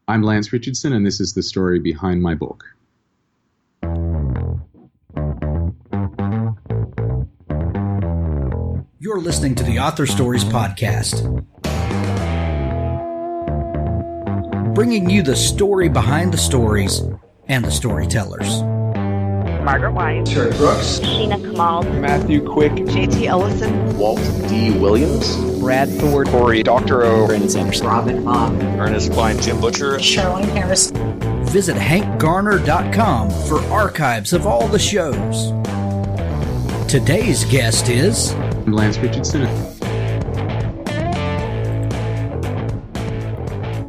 I'm Lance Richardson, and this is the story behind my book. You're listening to the Author Stories Podcast, bringing you the story behind the stories and the storytellers. Margaret White, Terry Brooks, Sheena Kamal, Matthew Quick, J.T. Ellison, Walt D. Williams, Brad Thor, Corey, Dr. O, Brandon Sanderson, Robin Mom, Ernest Klein, Tim Butcher, Sherwin Harris. Visit hankgarner.com for archives of all the shows. Today's guest is I'm Lance Richardson.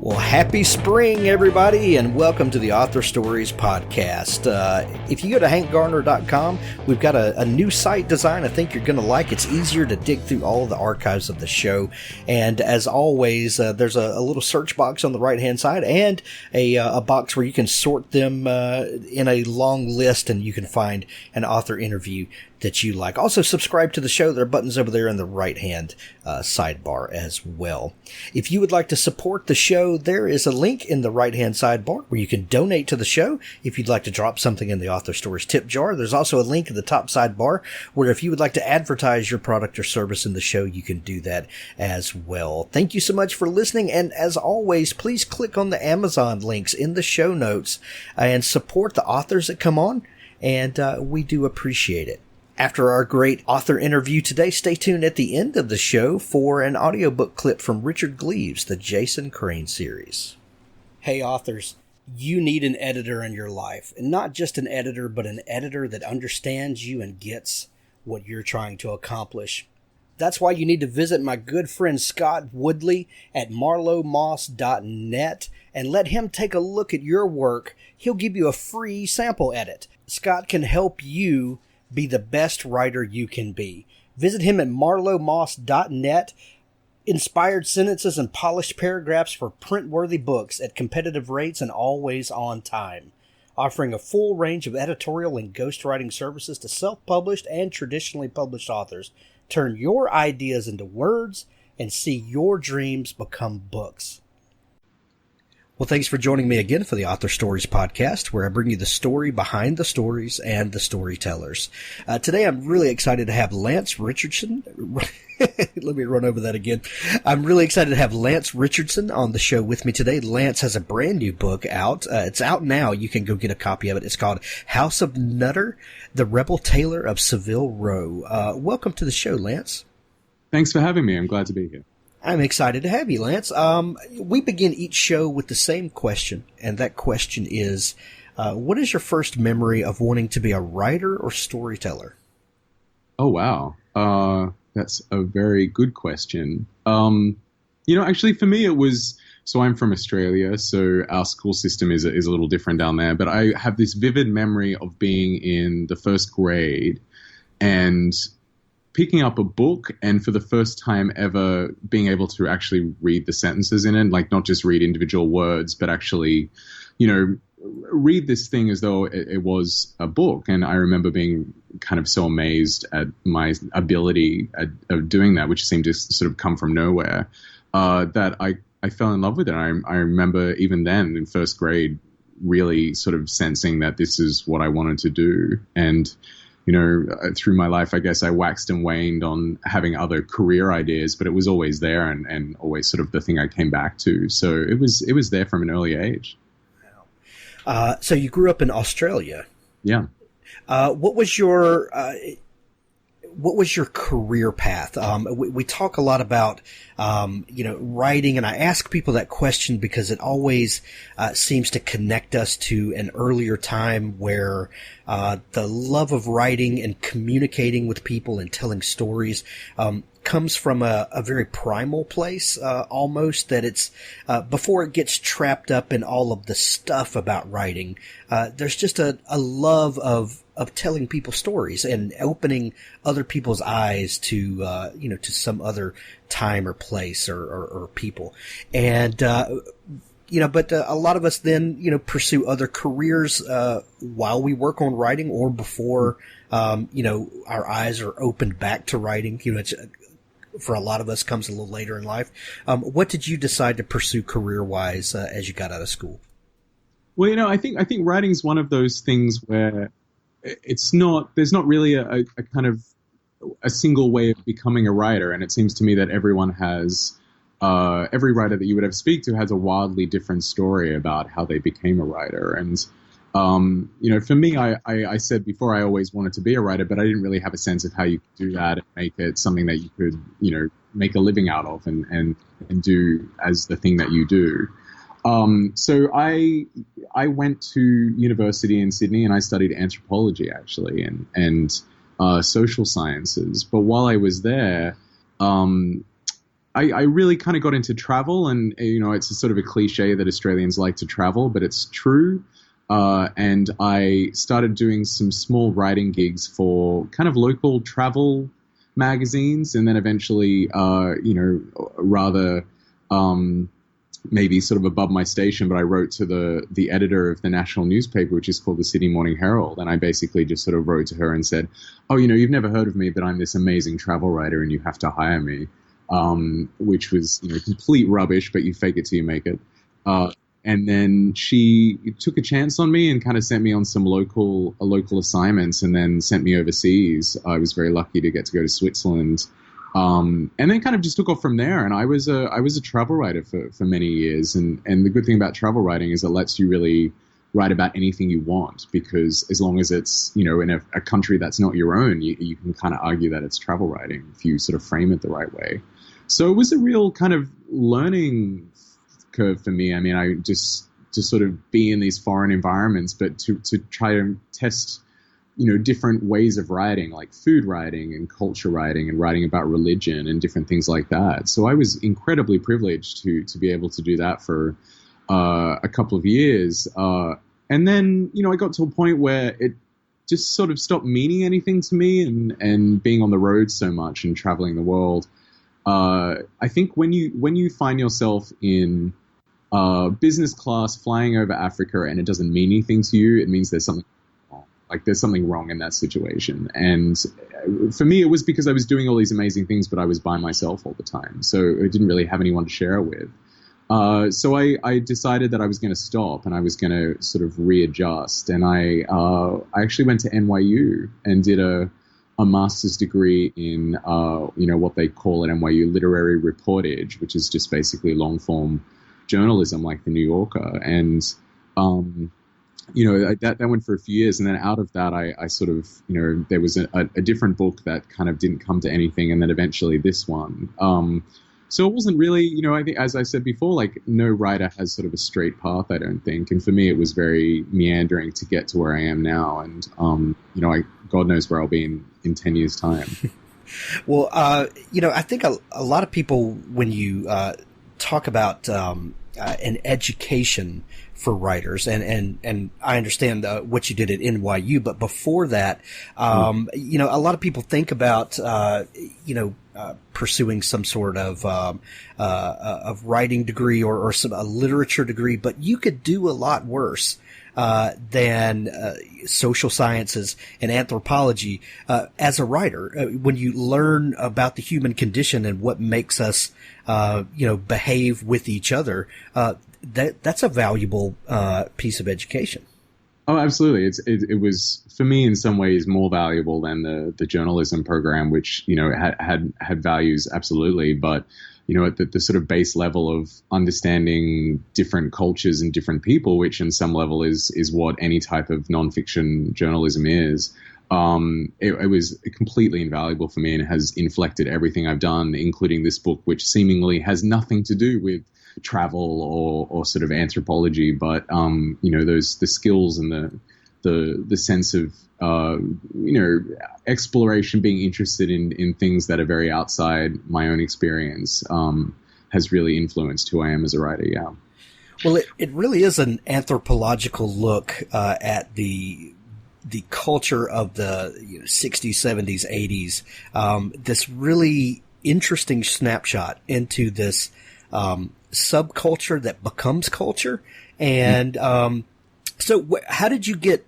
Well, happy spring, everybody, and welcome to the Author Stories Podcast. If you go to hankgarner.com, we've got a new site design I think you're going to like. It's easier to dig through all the archives of the show. And as always, there's a little search box on the right-hand side and a box where you can sort them in a long list, and you can find an author interview that you like. Also, subscribe to the show. There are buttons over there in the right-hand sidebar as well. If you would like to support the show, there is a link in the right-hand sidebar where you can donate to the show. If you'd like to drop something in the Author Stories tip jar, there's also a link in the top sidebar where if you would like to advertise your product or service in the show, you can do that as well. Thank you so much for listening, and as always, please click on the Amazon links in the show notes and support the authors that come on, and we do appreciate it. After our great author interview today, stay tuned at the end of the show for an audiobook clip from Richard Gleaves, the Jason Crane series. Hey authors, you need an editor in your life. And not just an editor, but an editor that understands you and gets what you're trying to accomplish. That's why you need to visit my good friend Scott Woodley at marlowemoss.net and let him take a look at your work. He'll give you a free sample edit. Scott can help you be the best writer you can be. Visit him at marlowemoss.net. Inspired sentences and polished paragraphs for print-worthy books at competitive rates and always on time. Offering a full range of editorial and ghostwriting services to self-published and traditionally published authors. Turn your ideas into words and see your dreams become books. Well, thanks for joining me again for the Author Stories Podcast, where I bring you the story behind the stories and the storytellers. Today, I'm really excited to have Lance Richardson. Let me run over that again. I'm really excited to have Lance Richardson on the show with me today. Lance has a brand new book out. It's out now. You can go get a copy of it. It's called House of Nutter, The Rebel Tailor of Savile Row. Welcome to the show, Lance. Thanks for having me. I'm glad to be here. I'm excited to have you, Lance. We begin each show with the same question, and that question is, what is your first memory of wanting to be a writer or storyteller? Oh, wow. That's a very good question. Actually for me it was, so I'm from Australia, so our school system is a little different down there, but I have this vivid memory of being in the first grade and picking up a book and for the first time ever being able to actually read the sentences in it, like not just read individual words, but actually, read this thing as though it was a book. And I remember being kind of so amazed at my ability of doing that, which seemed to sort of come from nowhere, that I fell in love with it. I remember even then in first grade really sort of sensing that this is what I wanted to do. And through my life, I guess I waxed and waned on having other career ideas, but it was always there and always sort of the thing I came back to. So it was there from an early age. Wow. So you grew up in Australia. Yeah. What was your career path? We talk a lot about, writing, and I ask people that question because it always seems to connect us to an earlier time where the love of writing and communicating with people and telling stories comes from a very primal place, almost, that it's before it gets trapped up in all of the stuff about writing. There's just a love of telling people stories and opening other people's eyes to to some other time or place or people. And but a lot of us then pursue other careers while we work on writing or before our eyes are opened back to writing. It's for a lot of us comes a little later in life. What did you decide to pursue career-wise as you got out of school? Well, I think writing is one of those things where there's not really a kind of a single way of becoming a writer, and it seems to me that everyone has every writer that you would ever speak to has a wildly different story about how they became a writer. And for me, I said before I always wanted to be a writer, but I didn't really have a sense of how you could do that and make it something that you could make a living out of and do as the thing that you do. So I went to university in Sydney and I studied anthropology actually and social sciences. But while I was there, I really kind of got into travel, and it's a sort of a cliche that Australians like to travel, but it's true. And I started doing some small writing gigs for kind of local travel magazines, and then eventually, rather maybe sort of above my station, but I wrote to the editor of the national newspaper, which is called the Sydney Morning Herald, and I basically just sort of wrote to her and said, "Oh, you've never heard of me, but I'm this amazing travel writer, and you have to hire me," which was complete rubbish, but you fake it till you make it. And then she took a chance on me and kind of sent me on some local assignments, and then sent me overseas. I was very lucky to get to go to Switzerland. And then kind of just took off from there. And I was a travel writer for many years. And the good thing about travel writing is it lets you really write about anything you want, because as long as it's, in a country that's not your own, you can kind of argue that it's travel writing if you sort of frame it the right way. So it was a real kind of learning curve for me. I mean, I just to sort of be in these foreign environments, but to try to test different ways of writing, like food writing and culture writing and writing about religion and different things like that. So I was incredibly privileged to be able to do that for a couple of years. And then, I got to a point where it just sort of stopped meaning anything to me, and being on the road so much and traveling the world. I think when you find yourself in business class flying over Africa and it doesn't mean anything to you, it means there's something wrong. Like there's something wrong in that situation. And for me, it was because I was doing all these amazing things, but I was by myself all the time. So I didn't really have anyone to share it with. So I decided that I was going to stop and I was going to sort of readjust. And I actually went to NYU and did a master's degree in, what they call at NYU literary reportage, which is just basically long form journalism like the New Yorker. And, that went for a few years. And then out of that, I sort of, there was a different book that kind of didn't come to anything. And then eventually this one. So it wasn't really, I think, as I said before, like no writer has sort of a straight path, I don't think. And for me, it was very meandering to get to where I am now. And, God knows where I'll be in 10 years' time. Well, I think a lot of people, when you talk about an education for writers, and I understand what you did at NYU, but before that, a lot of people think about, pursuing some sort of writing degree or a literature degree, but you could do a lot worse than social sciences and anthropology as a writer. When you learn about the human condition and what makes us, behave with each other, that's a valuable piece of education. Oh, absolutely. It was, for me, in some ways more valuable than the journalism program, which, had values, absolutely. But, at the sort of base level of understanding different cultures and different people, which in some level is what any type of nonfiction journalism is, it was completely invaluable for me and has inflected everything I've done, including this book, which seemingly has nothing to do with travel or sort of anthropology, but the skills and the sense of exploration, being interested in things that are very outside my own experience, has really influenced who I am as a writer. Yeah. Well, it really is an anthropological look at the culture of the 60s, 70s, 80s. This really interesting snapshot into this subculture that becomes culture. And so how did you get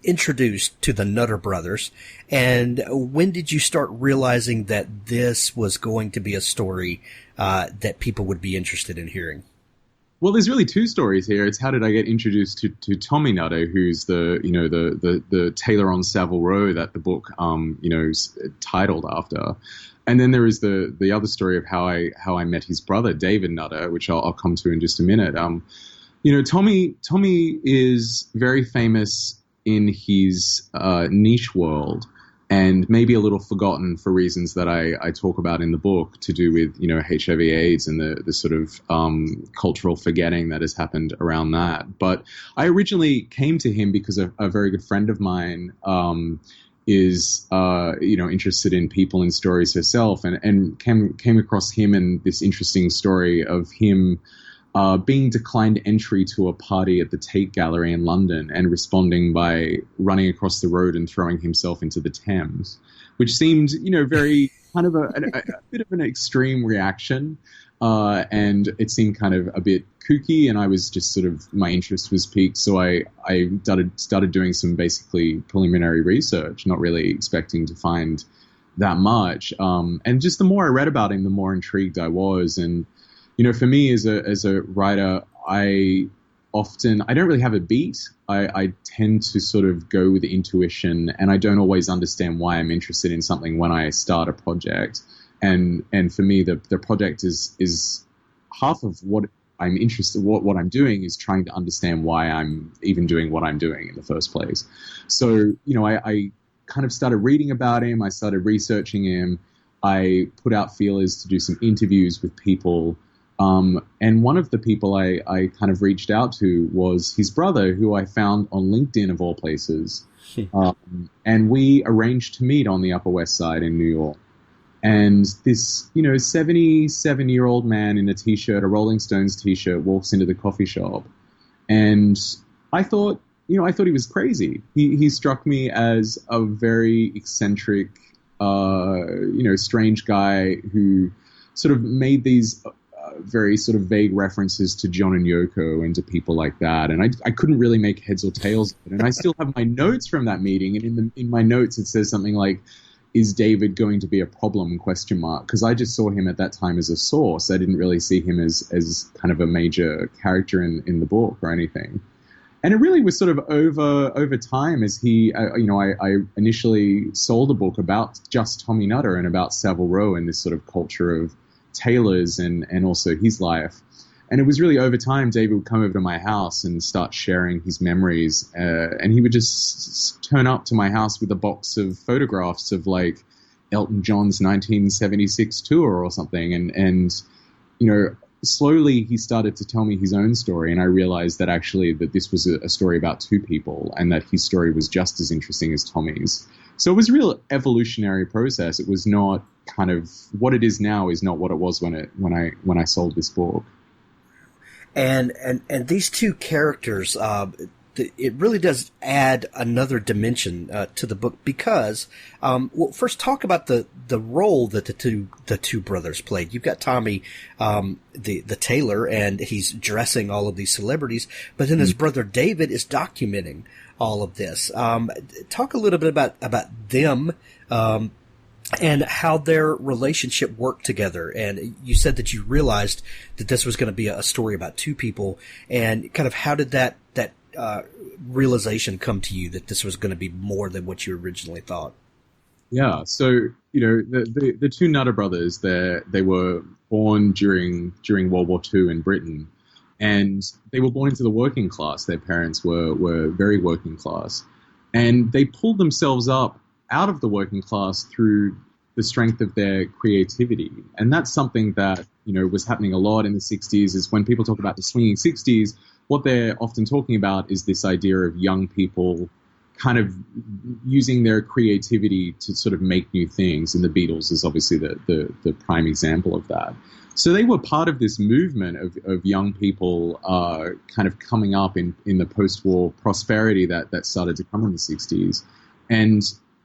introduced to the Nutter brothers, and when did you start realizing that this was going to be a story that people would be interested in hearing? Well, there's really two stories here. It's how did I get introduced to Tommy Nutter, who's the tailor on Savile Row that the book is titled after. And then there is the other story of how I met his brother, David Nutter, which I'll come to in just a minute. Tommy is very famous in his niche world, and maybe a little forgotten for reasons that I talk about in the book, to do with HIV/AIDS and the sort of cultural forgetting that has happened around that. But I originally came to him because a very good friend of mine is interested in people and stories herself, and came across him and this interesting story of him being declined entry to a party at the Tate Gallery in London and responding by running across the road and throwing himself into the Thames, which seemed, very kind of a bit of an extreme reaction. And it seemed kind of a bit kooky, and I was just sort of, my interest was piqued. So I started doing some basically preliminary research, not really expecting to find that much. And just the more I read about him, the more intrigued I was. And, for me as a writer, I don't really have a beat. I tend to sort of go with intuition, and I don't always understand why I'm interested in something when I start a project. And for me, the project is half of what I'm interested. What I'm doing is trying to understand why I'm even doing what I'm doing in the first place. So, I kind of started reading about him. I started researching him. I put out feelers to do some interviews with people. And one of the people I kind of reached out to was his brother, who I found on LinkedIn of all places. And we arranged to meet on the Upper West Side in New York. And this, 77-year-old man in a Rolling Stones t-shirt, walks into the coffee shop. And I thought he was crazy. He struck me as a very eccentric, strange guy who sort of made these very sort of vague references to John and Yoko and to people like that. And I couldn't really make heads or tails of it. And I still have my notes from that meeting. And in my notes, it says something like, "Is David going to be a problem?" ? Because I just saw him at that time as a source. I didn't really see him as kind of a major character in the book or anything. And it really was sort of over time as I initially sold a book about just Tommy Nutter and about Savile Row and this sort of culture of tailors and also his life. And it was really over time, David would come over to my house and start sharing his memories. And he would just turn up to my house with a box of photographs of like Elton John's 1976 tour or something. And slowly he started to tell me his own story. And I realized that actually that this was a story about two people and that his story was just as interesting as Tommy's. So it was a real evolutionary process. It was not kind of what it is now is not what it was when I sold this book. And these two characters, it really does add another dimension to the book because, first talk about the role that the two brothers played. You've got Tommy, the tailor, and he's dressing all of these celebrities, but then his brother David is documenting all of this. Talk a little bit about them. And how their relationship worked together. And you said that you realized that this was going to be a story about two people. And kind of how did that realization come to you that this was going to be more than what you originally thought? Yeah. So, the two Nutter brothers, they were born during World War II in Britain. And they were born into the working class. Their parents were very working class. And they pulled themselves up out of the working class through the strength of their creativity. And that's something that, was happening a lot in the 60s, is when people talk about the swinging 60s, what they're often talking about is this idea of young people kind of using their creativity to sort of make new things. And the Beatles is obviously the prime example of that. So they were part of this movement of young people kind of coming up in the post-war prosperity that started to come in the 60s.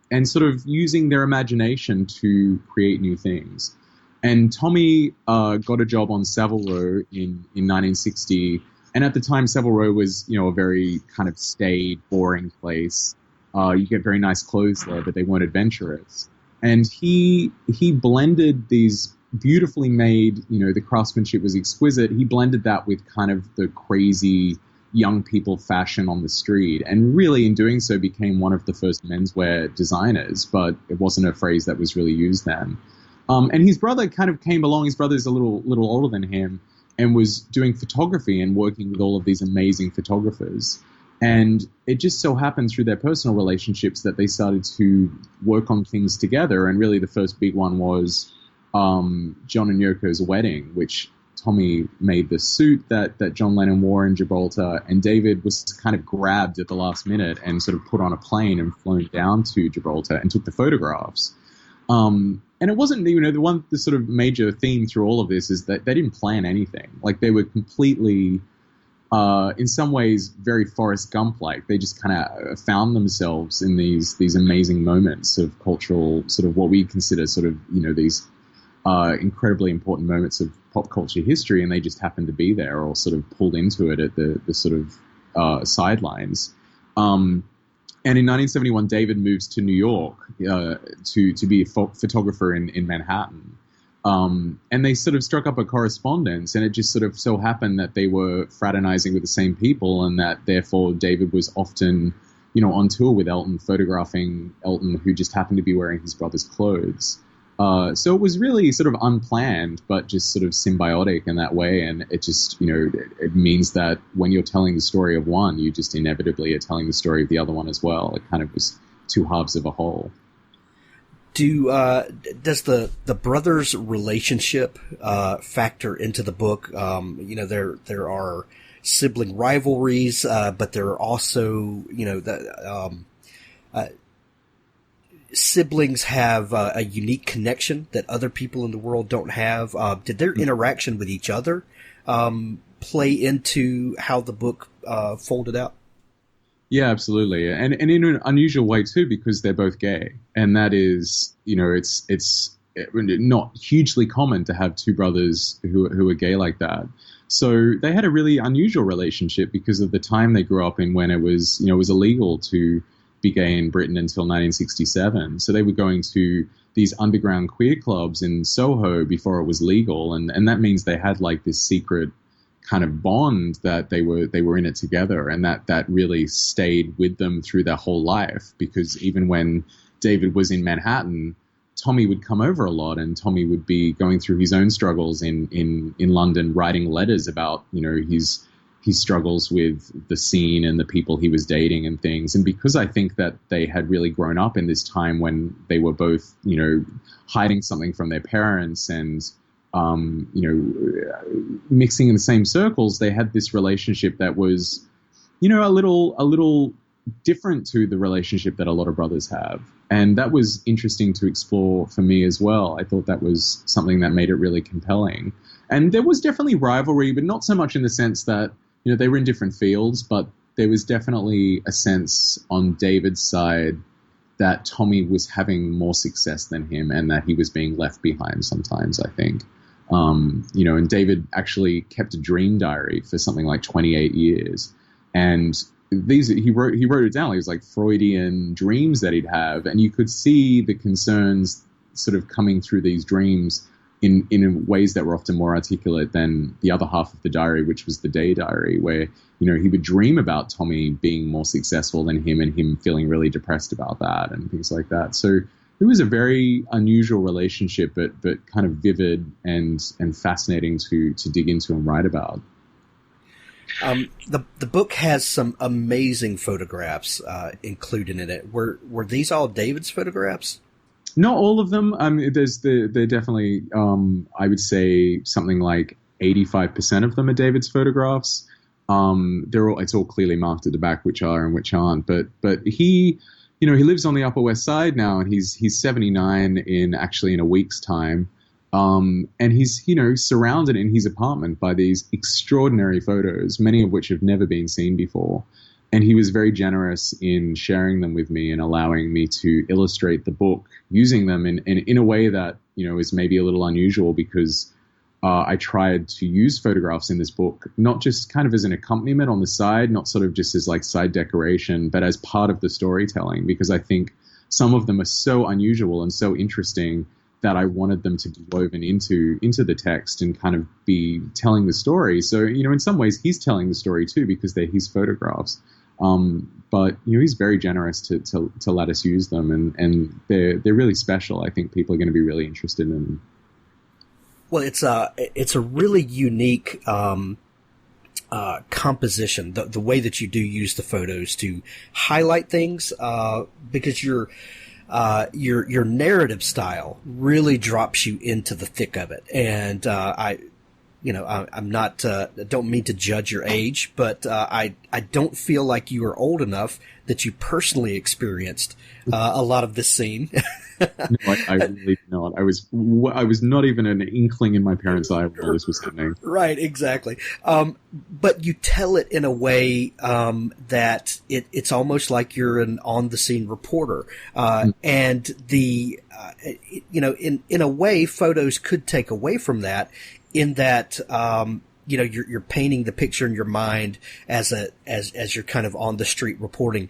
And sort of using their imagination to create new things. And Tommy got a job on Savile Row in 1960. And at the time, Savile Row was, a very kind of staid, boring place. You get very nice clothes there, but they weren't adventurous. And he blended these beautifully made, the craftsmanship was exquisite. He blended that with kind of the crazy young people fashion on the street, and really in doing so became one of the first menswear designers, but it wasn't a phrase that was really used then. And his brother kind of came along. His brother's a little older than him and was doing photography and working with all of these amazing photographers. And it just so happened through their personal relationships that they started to work on things together. And really the first big one was John and Yoko's wedding, which Tommy made the suit that John Lennon wore in Gibraltar, and David was kind of grabbed at the last minute and sort of put on a plane and flown down to Gibraltar and took the photographs. And it wasn't, the sort of major theme through all of this is that they didn't plan anything. Like, they were completely, in some ways, very Forrest Gump-like. They just kind of found themselves in these amazing moments of cultural, sort of what we consider sort of, these incredibly important moments of pop culture history, and they just happened to be there or sort of pulled into it at the sort of sidelines. And in 1971, David moves to New York to be a photographer in Manhattan. And they sort of struck up a correspondence, and it just sort of so happened that they were fraternizing with the same people, and that therefore David was often, on tour with Elton, photographing Elton, who just happened to be wearing his brother's clothes. So it was really sort of unplanned, but just sort of symbiotic in that way. And it just, it means that when you're telling the story of one, you just inevitably are telling the story of the other one as well. It kind of was two halves of a whole. Does the brothers' relationship factor into the book? There are sibling rivalries, but there are also, siblings have a unique connection that other people in the world don't have. Did their interaction with each other play into how the book folded out? Yeah, absolutely. And in an unusual way too, because they're both gay. And that is, it's not hugely common to have two brothers who are gay like that. So they had a really unusual relationship because of the time they grew up in, when it was illegal to be gay in Britain until 1967. So they were going to these underground queer clubs in Soho before it was legal. And that means they had like this secret kind of bond that they were in it together. And that really stayed with them through their whole life, because even when David was in Manhattan, Tommy would come over a lot, and Tommy would be going through his own struggles in London, writing letters about, his struggles with the scene and the people he was dating and things. And because I think that they had really grown up in this time when they were both, hiding something from their parents and, mixing in the same circles, they had this relationship that was, a little different to the relationship that a lot of brothers have. And that was interesting to explore for me as well. I thought that was something that made it really compelling. And there was definitely rivalry, but not so much in the sense that, they were in different fields, but there was definitely a sense on David's side that Tommy was having more success than him, and that he was being left behind sometimes, I think. And David actually kept a dream diary for something like 28 years. And he wrote it down. It was like Freudian dreams that he'd have, and you could see the concerns sort of coming through these dreams in ways that were often more articulate than the other half of the diary, which was the day diary, where, he would dream about Tommy being more successful than him, and him feeling really depressed about that and things like that. So it was a very unusual relationship, but kind of vivid and fascinating to dig into and write about. The book has some amazing photographs included in it. Were these all David's photographs? Not all of them. They're definitely, I would say something like 85% of them are David's photographs. It's all clearly marked at the back, which are and which aren't. But he, he lives on the Upper West Side now, and he's 79 in a week's time. And he's, surrounded in his apartment by these extraordinary photos, many of which have never been seen before. And he was very generous in sharing them with me and allowing me to illustrate the book using them in a way that, is maybe a little unusual, because I tried to use photographs in this book, not just kind of as an accompaniment on the side, not sort of just as like side decoration, but as part of the storytelling, because I think some of them are so unusual and so interesting that I wanted them to be woven into the text and kind of be telling the story. So, in some ways he's telling the story too, because they're his photographs. But he's very generous to let us use them, and they're really special. I think people are going to be really interested in them. Well, it's a really unique composition. The way that you do use the photos to highlight things, because your narrative style really drops you into the thick of it. And I'm not don't mean to judge your age, but I don't feel like you are old enough that you personally experienced a lot of this scene. No, I really not. I was not even an inkling in my parents' eye while this was happening. Right, exactly. But you tell it in a way that it's almost like you're an on-the-scene reporter. And the in a way, photos could take away from that, in that you're painting the picture in your mind as you're kind of on the street reporting.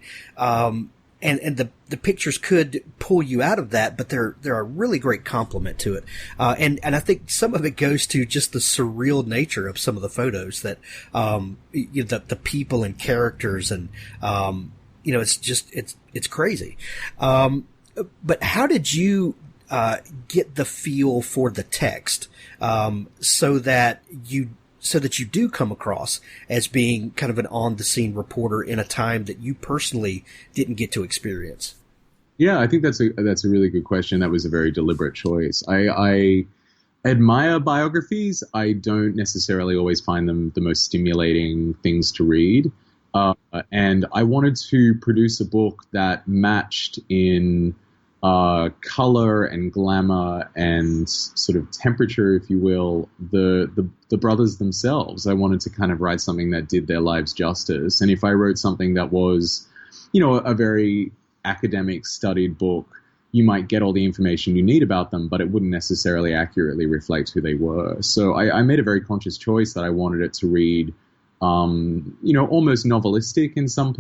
And the pictures could pull you out of that, but they're a really great complement to it. And I think some of it goes to just the surreal nature of some of the photos, that, the people and characters, and, it's crazy. But how did you, get the feel for the text, so that you do come across as being kind of an on-the-scene reporter in a time that you personally didn't get to experience? Yeah, I think that's a really good question. That was a very deliberate choice. I admire biographies. I don't necessarily always find them the most stimulating things to read. And I wanted to produce a book that matched in color and glamour and sort of temperature, if you will, the brothers themselves. I wanted to kind of write something that did their lives justice. And if I wrote something that was, a very academic studied book, you might get all the information you need about them, but it wouldn't necessarily accurately reflect who they were. So I made a very conscious choice that I wanted it to read, almost novelistic in some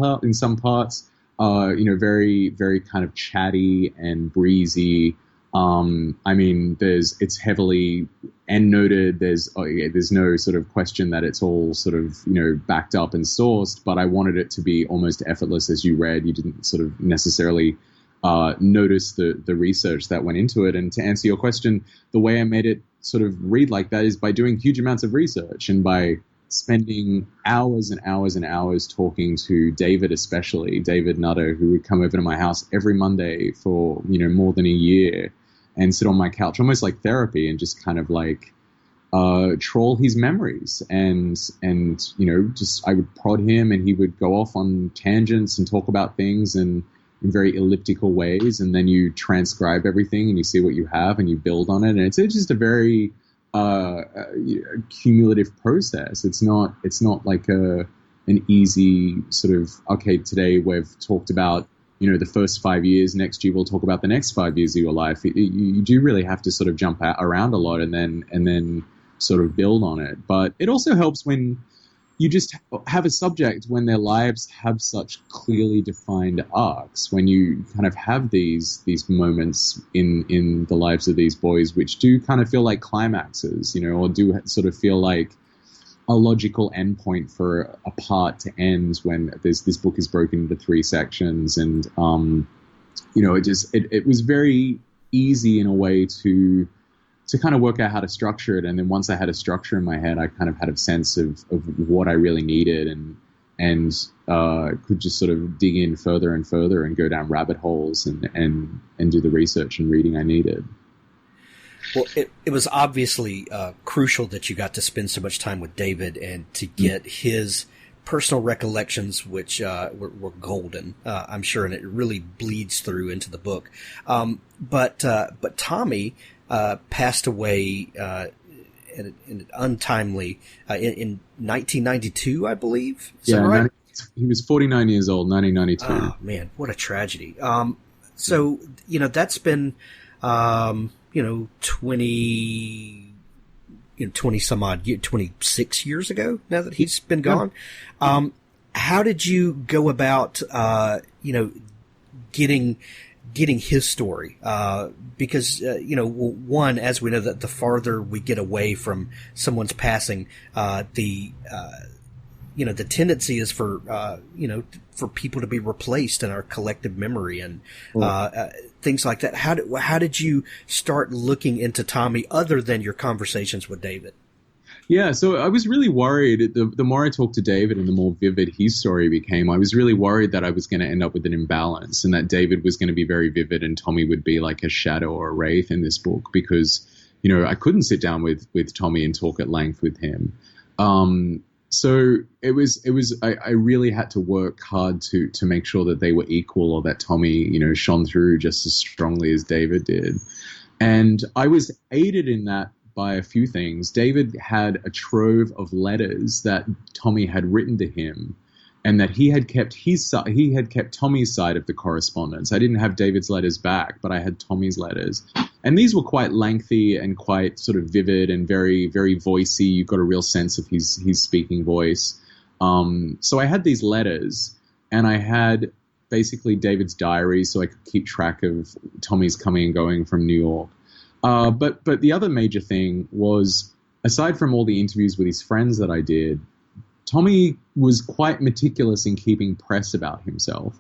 parts. Very, very kind of chatty and breezy. It's heavily endnoted. There's no sort of question that it's all sort of, backed up and sourced, but I wanted it to be almost effortless as you read. You didn't sort of necessarily notice the research that went into it. And to answer your question, the way I made it sort of read like that is by doing huge amounts of research and by spending hours and hours and hours talking to David, especially David Nutter, who would come over to my house every Monday for, more than a year and sit on my couch, almost like therapy, and just kind of like troll his memories. And just I would prod him and he would go off on tangents and talk about things and in very elliptical ways. And then you transcribe everything and you see what you have and you build on it. And it's just a very cumulative process. It's not like an easy sort of, okay, today we've talked about, the first 5 years, next year we'll talk about the next 5 years of your life. You do really have to sort of jump around a lot and then sort of build on it. But it also helps when you just have a subject when their lives have such clearly defined arcs, when you kind of have these moments in the lives of these boys which do kind of feel like climaxes, or do sort of feel like a logical endpoint for a part to end, when this book is broken into 3 sections. And, it was very easy in a way to kind of work out how to structure it. And then once I had a structure in my head, I kind of had a sense of what I really needed, and could just sort of dig in further and further and go down rabbit holes and do the research and reading I needed. Well, it was obviously crucial that you got to spend so much time with David and to get his personal recollections, which were golden, I'm sure, and it really bleeds through into the book. But Tommy passed away in untimely in 1992, I believe. Is that right? He was 49 years old, 1992. Oh man, what a tragedy. So that's been 20 20 some odd, 26 years ago now that he's been gone. How did you go about, getting his story? Because, one, as we know, that the farther we get away from someone's passing, the tendency is for people to be replaced in our collective memory and, things like that. How did you start looking into Tommy other than your conversations with David? Yeah, so I was really worried. The more I talked to David and the more vivid his story became, I was really worried that I was going to end up with an imbalance and that David was going to be very vivid and Tommy would be like a shadow or a wraith in this book because, I couldn't sit down with Tommy and talk at length with him. So I really had to work hard to make sure that they were equal or that Tommy, shone through just as strongly as David did. And I was aided in that by a few things. David had a trove of letters that Tommy had written to him and that he had kept Tommy's side of the correspondence. I didn't have David's letters back, but I had Tommy's letters. And these were quite lengthy and quite sort of vivid and very, very voicey. You got a real sense of his speaking voice. So I had these letters and I had basically David's diary so I could keep track of Tommy's coming and going from New York. But the other major thing was, aside from all the interviews with his friends that I did, Tommy was quite meticulous in keeping press about himself.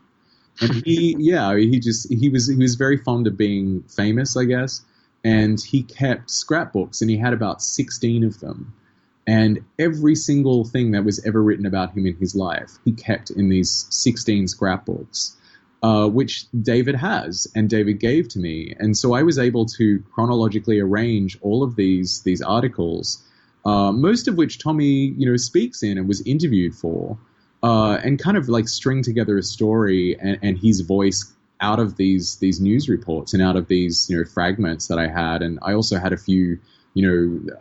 And he was very fond of being famous, I guess. And he kept scrapbooks and he had about 16 of them. And every single thing that was ever written about him in his life, he kept in these 16 scrapbooks. Which David has and David gave to me. And so I was able to chronologically arrange all of these articles, most of which Tommy, speaks in and was interviewed for, and kind of like string together a story and his voice out of these news reports and out of these, fragments that I had. And I also had a few,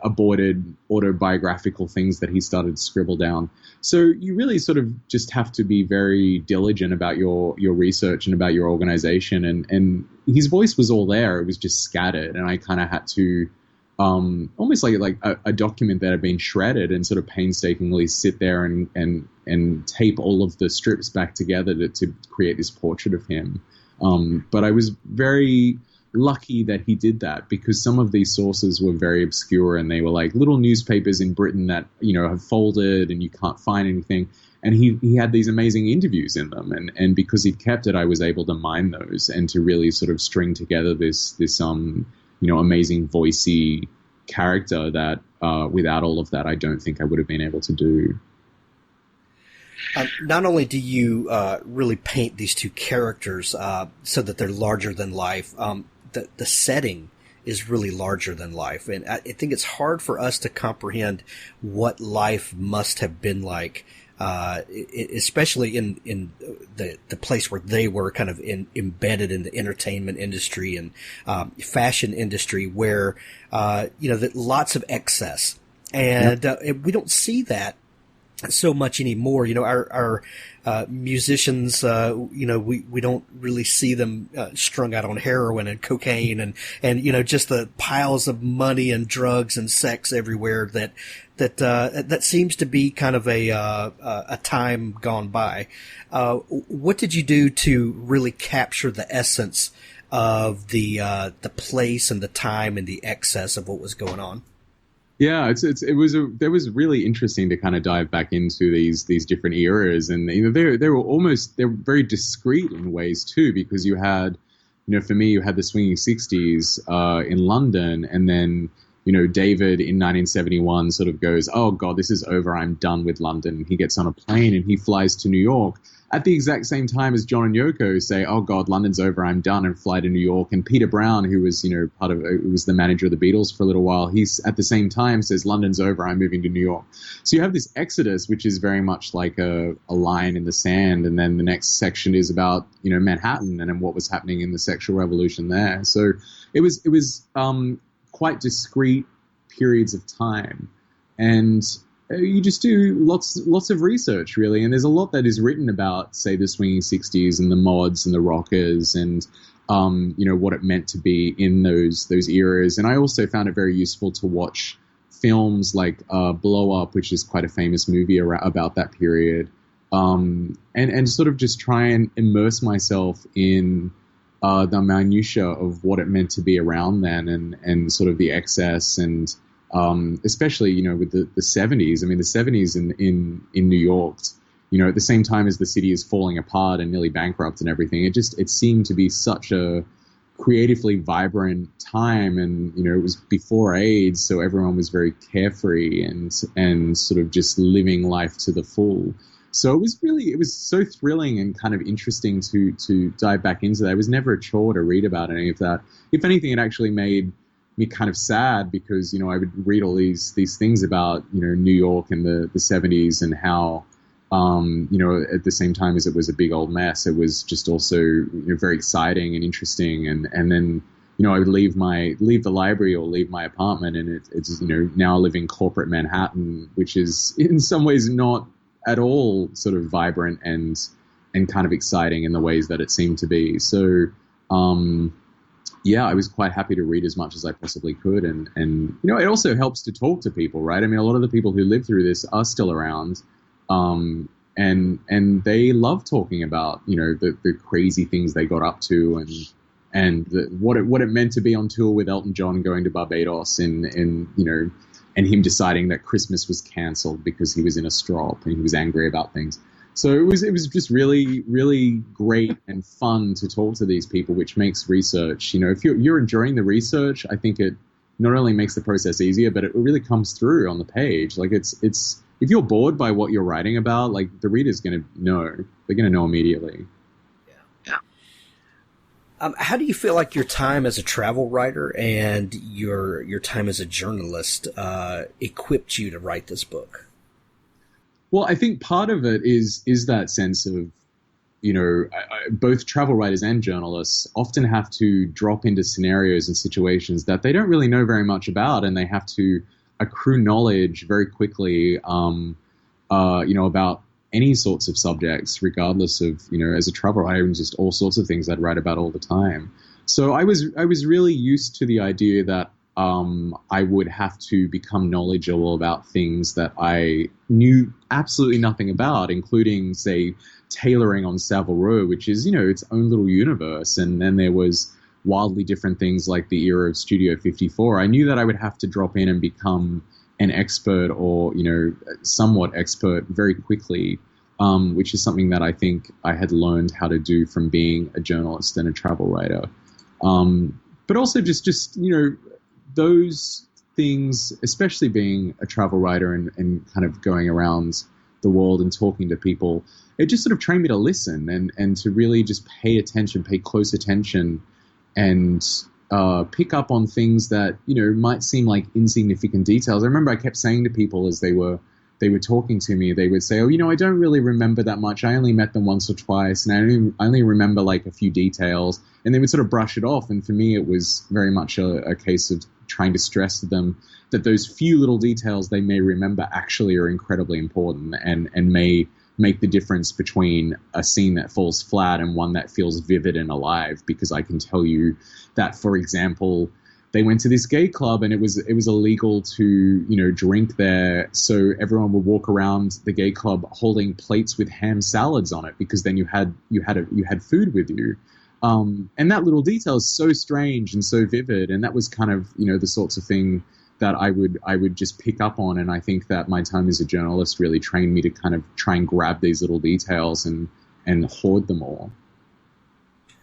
aborted autobiographical things that he started to scribble down. So you really sort of just have to be very diligent about your research and about your organization. And his voice was all there. It was just scattered. And I kind of had to almost like a document that had been shredded and sort of painstakingly sit there and tape all of the strips back together to create this portrait of him. But I was very lucky that he did that because some of these sources were very obscure and they were like little newspapers in Britain that, have folded and you can't find anything. And he had these amazing interviews in them. And because he kept it, I was able to mine those and to really sort of string together this amazing voicey character that without all of that, I don't think I would have been able to do. Not only do you really paint these two characters so that they're larger than life, the setting is really larger than life. And I think it's hard for us to comprehend what life must have been like, especially in the place where they were kind of embedded in the entertainment industry and fashion industry where, that lots of excess. And we don't see that so much anymore. Our musicians, we don't really see them strung out on heroin and cocaine and just the piles of money and drugs and sex everywhere that seems to be kind of a time gone by. What did you do to really capture the essence of the place and the time and the excess of what was going on? Yeah, it was really interesting to kind of dive back into these different eras, and they're very discreet in ways too, because you had, for me, you had the swinging 60s in London, and then David in 1971 sort of goes, oh God, this is over, I'm done with London. He gets on a plane and he flies to New York at the exact same time as John and Yoko say, oh God, London's over, I'm done, and fly to New York. And Peter Brown, who was, was the manager of the Beatles for a little while, he's at the same time says, London's over, I'm moving to New York. So you have this exodus, which is very much like a line in the sand. And then the next section is about, Manhattan and what was happening in the sexual revolution there. So it was quite discrete periods of time. And you just do lots of research, really, and there's a lot that is written about, say, the swinging 60s and the mods and the rockers and what it meant to be in those eras. And I also found it very useful to watch films like Blow Up, which is quite a famous movie about that period, and sort of just try and immerse myself in the minutiae of what it meant to be around then, and sort of the excess, and especially, you know, with the 70s. I mean, the 70s in New York, you know, at the same time as the city is falling apart and nearly bankrupt and everything, it seemed to be such a creatively vibrant time. And, you know, it was before AIDS, so everyone was very carefree and sort of just living life to the full. So it was so thrilling and kind of interesting to dive back into that. It was never a chore to read about any of that. If anything, it actually made me kind of sad, because, you know, I would read all these things about, you know, New York in the 70s, and how, you know, at the same time as it was a big old mess, it was just also, you know, very exciting and interesting. And then, you know, I would leave the library or leave my apartment, and it's, you know, now I live in corporate Manhattan, which is in some ways not at all sort of vibrant and kind of exciting in the ways that it seemed to be. So, yeah, I was quite happy to read as much as I possibly could. And, you know, it also helps to talk to people, right? I mean, a lot of the people who lived through this are still around. And they love talking about, you know, the crazy things they got up to, and what it meant to be on tour with Elton John, going to Barbados, and you know, and him deciding that Christmas was cancelled because he was in a strop and he was angry about things. So it was just really, really great and fun to talk to these people, which makes research, you know, if you're enjoying the research, I think it not only makes the process easier, but it really comes through on the page. Like it's if you're bored by what you're writing about, like, the reader's going to know. They're going to know immediately. Yeah. How do you feel like your time as a travel writer and your time as a journalist equipped you to write this book? Well, I think part of it is that sense of, you know, both travel writers and journalists often have to drop into scenarios and situations that they don't really know very much about, and they have to accrue knowledge very quickly, you know, about any sorts of subjects, regardless of, you know, as a travel writer, and just all sorts of things I'd write about all the time. So I was really used to the idea that I would have to become knowledgeable about things that I knew absolutely nothing about, including, say, tailoring on Savile Row, which is, you know, its own little universe. And then there was wildly different things like the era of Studio 54. I knew that I would have to drop in and become an expert, or, you know, somewhat expert very quickly, which is something that I think I had learned how to do from being a journalist and a travel writer. But also just, you know, those things, especially being a travel writer and kind of going around the world and talking to people, it just sort of trained me to listen and to really just pay close attention, and pick up on things that, you know, might seem like insignificant details. I remember I kept saying to people as they were talking to me, they would say, oh, you know, I don't really remember that much. I only met them once or twice, and I only remember like a few details. And they would sort of brush it off. And for me, it was very much a case of trying to stress to them that those few little details they may remember actually are incredibly important, and may make the difference between a scene that falls flat and one that feels vivid and alive. Because I can tell you that, for example, they went to this gay club and it was illegal to, you know, drink there. So everyone would walk around the gay club holding plates with ham salads on it, because then you had food with you. And that little detail is so strange and so vivid. And that was kind of, you know, the sorts of thing that I would just pick up on. And I think that my time as a journalist really trained me to kind of try and grab these little details and hoard them all.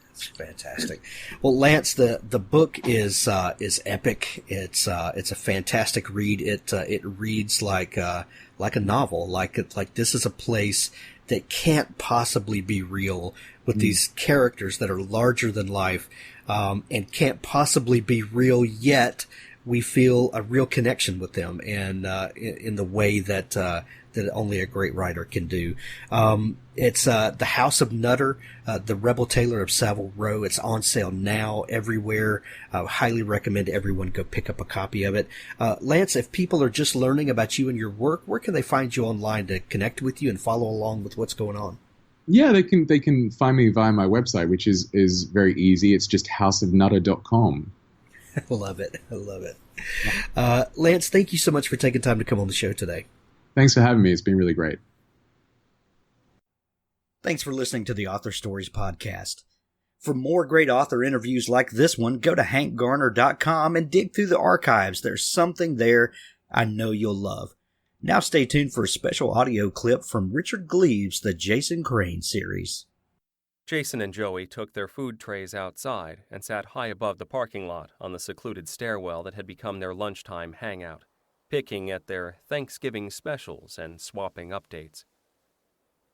That's fantastic. Well, Lance, the book is epic. It's a fantastic read. It reads like a novel. Like this is a place that can't possibly be real, with these characters that are larger than life, and can't possibly be real, yet we feel a real connection with them, and in the way that only a great writer can do. It's The House of Nutter, The Rebel Tailor of Savile Row. It's on sale now everywhere. I highly recommend everyone go pick up a copy of it. Lance, if people are just learning about you and your work, where can they find you online to connect with you and follow along with what's going on? Yeah, they can find me via my website, which is very easy. It's just houseofnutter.com. I love it. Lance, thank you so much for taking time to come on the show today. Thanks for having me. It's been really great. Thanks for listening to the Author Stories podcast. For more great author interviews like this one, go to hankgarner.com and dig through the archives. There's something there I know you'll love. Now stay tuned for a special audio clip from Richard Gleaves' The Jason Crane series. Jason and Joey took their food trays outside and sat high above the parking lot on the secluded stairwell that had become their lunchtime hangout, picking at their Thanksgiving specials and swapping updates.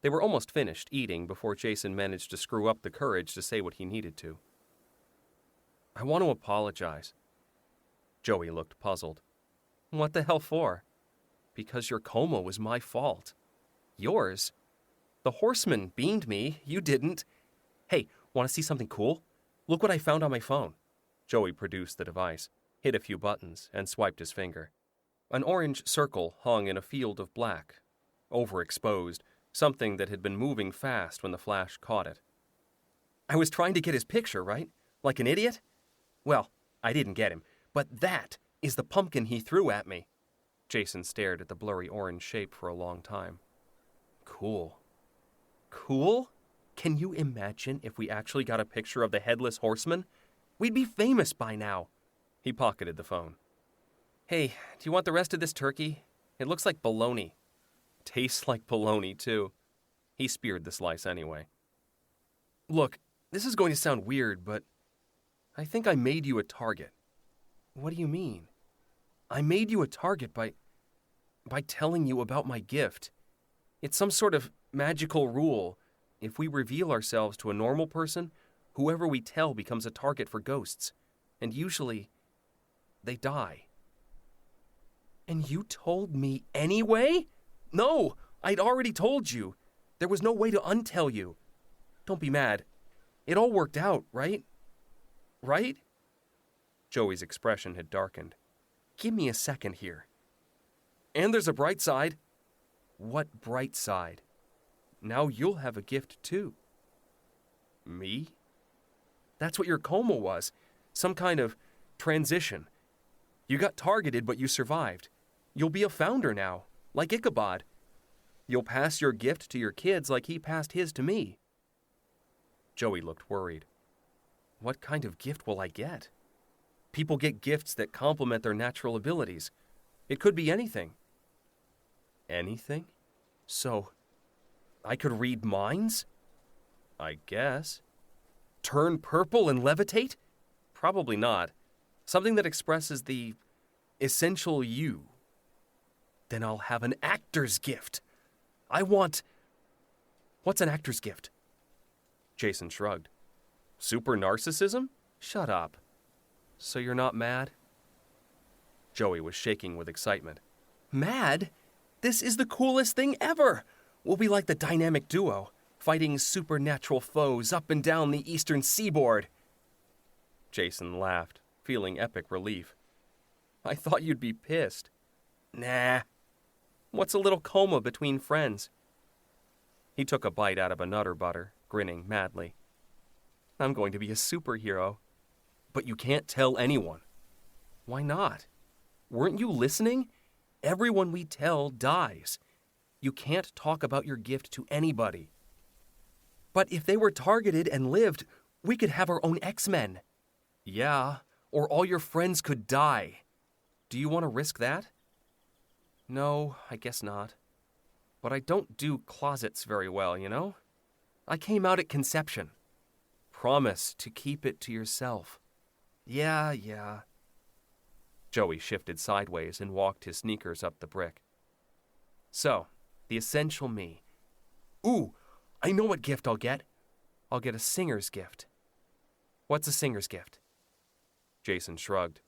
They were almost finished eating before Jason managed to screw up the courage to say what he needed to. "I want to apologize." Joey looked puzzled. "What the hell for?" "Because your coma was my fault." "Yours? The horseman beamed me. You didn't." "Hey, want to see something cool? Look what I found on my phone." Joey produced the device, hit a few buttons, and swiped his finger. An orange circle hung in a field of black, overexposed, something that had been moving fast when the flash caught it. "I was trying to get his picture, right? Like an idiot? Well, I didn't get him, but that is the pumpkin he threw at me." Jason stared at the blurry orange shape for a long time. "Cool. Cool? Can you imagine if we actually got a picture of the Headless Horseman? We'd be famous by now." He pocketed the phone. "Hey, do you want the rest of this turkey? It looks like bologna." "Tastes like bologna, too." He speared the slice anyway. "Look, this is going to sound weird, but I think I made you a target." "What do you mean?" "I made you a target by telling you about my gift. It's some sort of magical rule. If we reveal ourselves to a normal person, whoever we tell becomes a target for ghosts. And usually, they die." "And you told me anyway?" "No, I'd already told you. There was no way to untell you. Don't be mad. It all worked out, right? Right?" Joey's expression had darkened. "Give me a second here. And there's a bright side." "What bright side?" "Now you'll have a gift, too." "Me?" "That's what your coma was. Some kind of transition. You got targeted, but you survived. You'll be a founder now, like Ichabod. You'll pass your gift to your kids like he passed his to me." Joey looked worried. "What kind of gift will I get?" "People get gifts that complement their natural abilities. It could be anything." "Anything? So, I could read minds?" "I guess." "Turn purple and levitate?" "Probably not. Something that expresses the essential you." "Then I'll have an actor's gift. What's an actor's gift?" Jason shrugged. "Super narcissism? Shut up. So you're not mad?" Joey was shaking with excitement. "Mad? This is the coolest thing ever! We'll be like the dynamic duo, fighting supernatural foes up and down the eastern seaboard." Jason laughed, feeling epic relief. "I thought you'd be pissed." "Nah. What's a little coma between friends?" He took a bite out of a Nutter Butter, grinning madly. "I'm going to be a superhero." "But you can't tell anyone." "Why not? Weren't you listening? Everyone we tell dies. You can't talk about your gift to anybody." "But if they were targeted and lived, we could have our own X-Men." "Yeah, or all your friends could die. Do you want to risk that?" "No, I guess not. But I don't do closets very well, you know? I came out at conception." "Promise to keep it to yourself." Yeah. Joey shifted sideways and walked his sneakers up the brick. "So, the essential me. Ooh, I know what gift I'll get. I'll get a singer's gift." "What's a singer's gift?" Jason shrugged.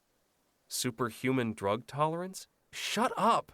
"Superhuman drug tolerance?" "Shut up!